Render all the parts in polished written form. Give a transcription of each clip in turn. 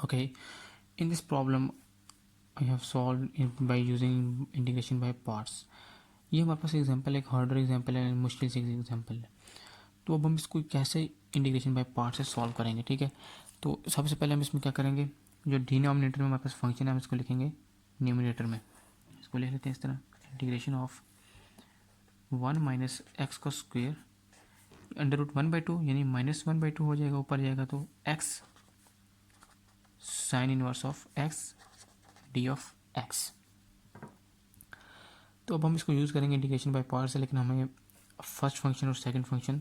Okay, in this problem I have solved it by using integration by parts. ये हमारे पास example एक harder example है, मुश्किल से एग्जांपल है. तो अब हम इसको कैसे इंटीग्रेशन बाय पार्ट से सॉल्व करेंगे. ठीक है, तो सबसे पहले हम इसमें क्या करेंगे, जो डिनोमिनेटर में हमारे पास फंक्शन है हम इसको लिखेंगे न्यूमिनेटर में. इसको लिख लेते हैं इस तरह, इंटीग्रेशन ऑफ 1 माइनस एक्स का स्क्वेयर अंडर रूट 1/2 यानी -1/2 हो जाएगा, ऊपर जाएगा तो x sign inverse of x D of x. तो अब हम इसको यूज़ करेंगे इंटीग्रेशन बाय पार्ट्स से, लेकिन हमें फर्स्ट फंक्शन और सेकंड फंक्शन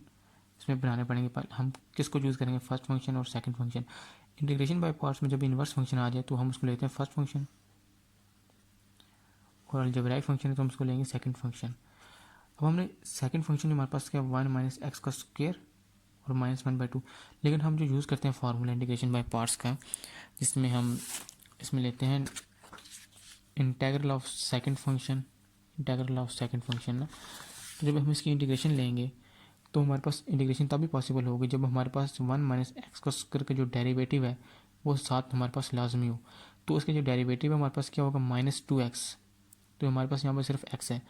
इसमें बनाने पड़ेंगे. हम किसको यूज़ करेंगे, फर्स्ट फंक्शन और second function. Integration by parts में जब इन्वर्स फंक्शन आ जाए तो हम उसको लेते हैं फर्स्ट फंक्शन, और अलजेब्राइक फंक्शन है तो हम उसको लेंगे सेकंड फंक्शन. अब हमने सेकंड फंक्शन में हमारे पास क्या 1 माइनस एक्स का स्क्वेयर और -1/2, लेकिन हम जो यूज़ करते हैं फार्मूला इंटीग्रेशन बाय पार्ट्स का, जिसमें हम इसमें लेते हैं integral of second function. Integral of second function ना, तो जब हम इसकी इंटीग्रेशन लेंगे तो हमारे पास इंटीग्रेशन तभी पॉसिबल होगी जब हमारे पास 1 माइनस एक्स का स्क्वायर का जो डेरिवेटिव है वो साथ हमारे पास लाजमी हो. तो उसके जो डेरिवेटिव है हमारे पास क्या होगा, -2x. तो हमारे पास यहाँ पर सिर्फ x है,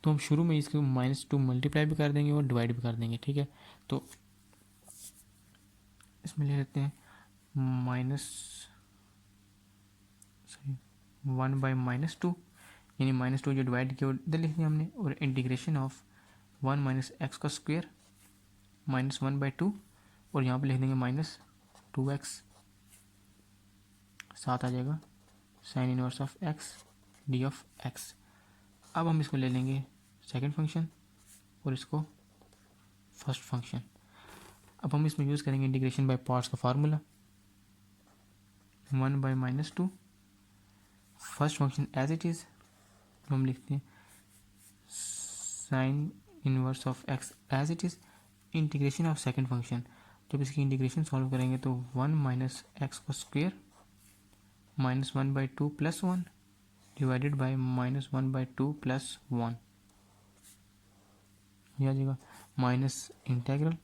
तो हम शुरू में इसको -2 मल्टीप्लाई भी कर देंगे और डिवाइड भी कर देंगे. ठीक है, तो इसमें ले लेते हैं -1/-2 यानी -2 जो डिवाइड किया इधर लिख दिया हमने, और इंटीग्रेशन ऑफ 1 माइनस एक्स का स्क्वेयर -1/2, और यहाँ पे लिख देंगे -2x, साथ आ जाएगा sign inverse of x D of X. अब हम इसको ले लेंगे सेकंड फंक्शन और इसको फर्स्ट फंक्शन. अब हम इसमें यूज़ करेंगे इंटीग्रेशन बाय पार्ट्स का formula 1/-2 first function as it is, हम लिखते हैं sine inverse of x as it is, integration of second function. जब इसकी इंटीग्रेशन सॉल्व करेंगे तो 1 माइनस एक्स का स्क्वेयर -1/2 + 1 डिवाइडेड बाय -1/2 + 1, ये आ जाएगा माइनस इंटीग्रल.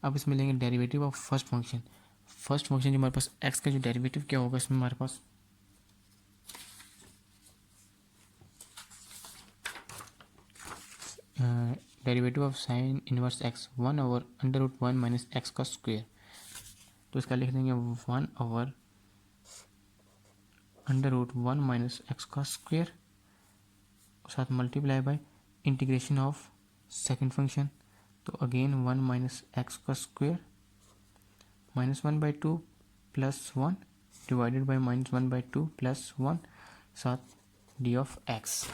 अब इसमें लेंगे derivative of first function. First function जो हमारे पास एक्स का जो डेरिवेटिव क्या होगा, इसमें हमारे पास derivative of sine inverse X 1/√1 minus x का स्क्वेयर. तो इसका लिख देंगे 1/√1 माइनस एक्स का स्क्वेयर, साथ multiply by integration of second function. तो अगेन 1 माइनस एक्स का स्क्वेयर -1/2 + 1 डिवाइडेड बाय -1/2 + 1, साथ डी ऑफ एक्स,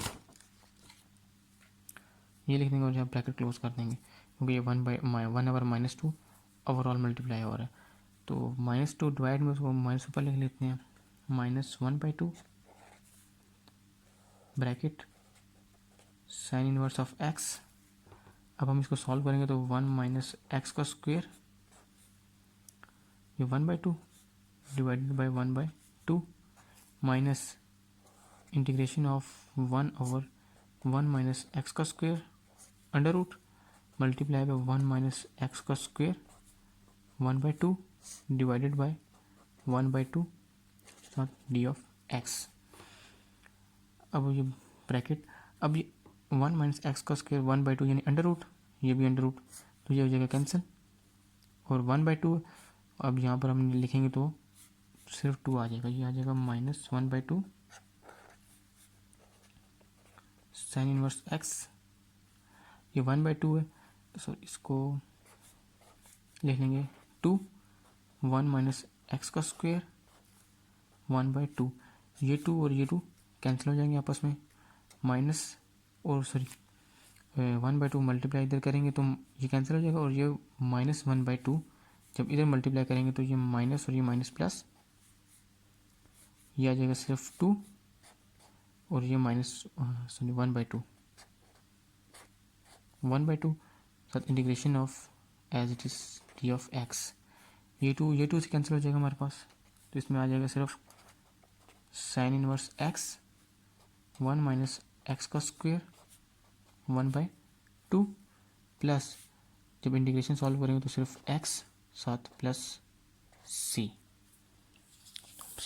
ये लिख देंगे और यहाँ ब्रैकेट क्लोज कर देंगे, क्योंकि ये 1/-2 ओवरऑल मल्टीप्लाई हो रहा है. तो -2 डिवाइड में उसको माइनस ऊपर लिख लेते हैं, -1/2 bracket sign inverse of X. अब हम इसको सॉल्व करेंगे तो 1 माइनस एक्स का स्क्वेयर, ये 1/2 divided by 1/2 minus integration of 1/1 minus x का square under root multiply by 1 minus x का square 1/2 divided by 1/2 D of X. अब ये ब्रैकेट, अब ये 1 माइनस एक्स का स्क्वेयर 1/2 यानी अंडर रूट, ये भी अंडर रूट, तो ये हो जाएगा कैंसिल, और 1/2 अब यहाँ पर हम लिखेंगे तो सिर्फ 2 आ जाएगा, ये आ जाएगा -1/2 साइन इनवर्स एक्स. ये 1/2 है, तो इसको लिख लेंगे 2, 1 माइनस एक्स का स्क्वेयर 1/2, ये 2 और ये 2 कैंसिल हो जाएंगे आपस में, माइनस और 1/2 मल्टीप्लाई इधर करेंगे तो ये कैंसिल हो जाएगा, और ये -1/2 जब इधर मल्टीप्लाई करेंगे तो ये माइनस और ये माइनस प्लस, ये आ जाएगा सिर्फ 2 और ये -1/2 साथ integration of as it is d of x. ये 2 से कैंसिल हो जाएगा हमारे पास, तो इसमें आ जाएगा सिर्फ sign inverse x 1 minus x का स्क्वेयर 1/2 प्लस जब इंटीग्रेशन सॉल्व करेंगे तो सिर्फ एक्स साथ प्लस सी.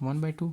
1/2